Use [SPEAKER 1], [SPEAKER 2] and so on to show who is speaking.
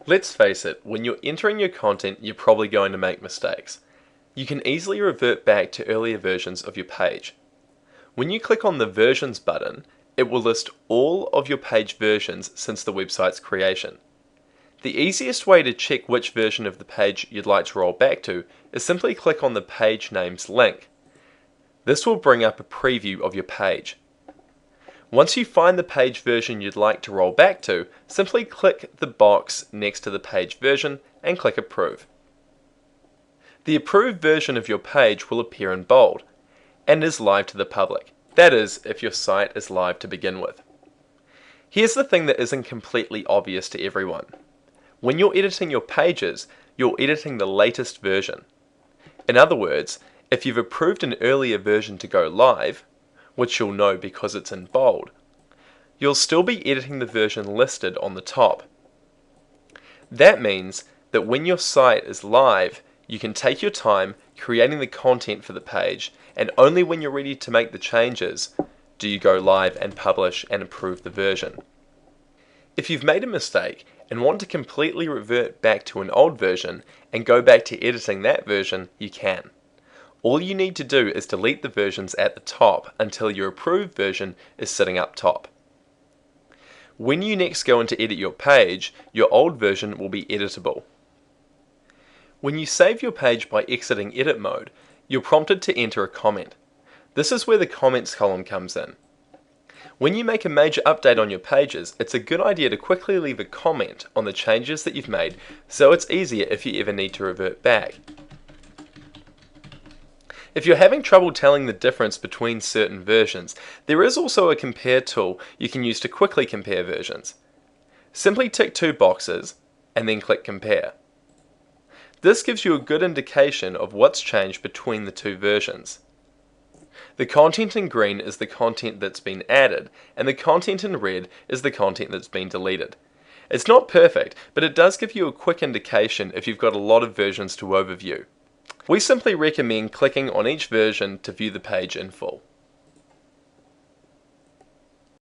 [SPEAKER 1] Let's face it, when you're entering your content, you're probably going to make mistakes. You can easily revert back to earlier versions of your page. When you click on the Versions button, it will list all of your page versions since the website's creation. The easiest way to check which version of the page you'd like to roll back to is simply click on the page names link. This will bring up a preview of your page. Once you find the page version you'd like to roll back to, simply click the box next to the page version and click Approve. The approved version of your page will appear in bold and is live to the public. That is, if your site is live to begin with. Here's the thing that isn't completely obvious to everyone. When you're editing your pages, you're editing the latest version. In other words, if you've approved an earlier version to go live, which you'll know because it's in bold, you'll still be editing the version listed on the top. That means that when your site is live, you can take your time creating the content for the page, and only when you're ready to make the changes do you go live and publish and approve the version. If you've made a mistake and want to completely revert back to an old version and go back to editing that version, you can. All you need to do is delete the versions at the top until your approved version is sitting up top. When you next go in to edit your page, your old version will be editable. When you save your page by exiting edit mode, you're prompted to enter a comment. This is where the comments column comes in. When you make a major update on your pages, it's a good idea to quickly leave a comment on the changes that you've made so it's easier if you ever need to revert back. If you're having trouble telling the difference between certain versions, there is also a compare tool you can use to quickly compare versions. Simply tick two boxes and then click Compare. This gives you a good indication of what's changed between the two versions. The content in green is the content that's been added, and the content in red is the content that's been deleted. It's not perfect, but it does give you a quick indication if you've got a lot of versions to overview. We simply recommend clicking on each version to view the page in full.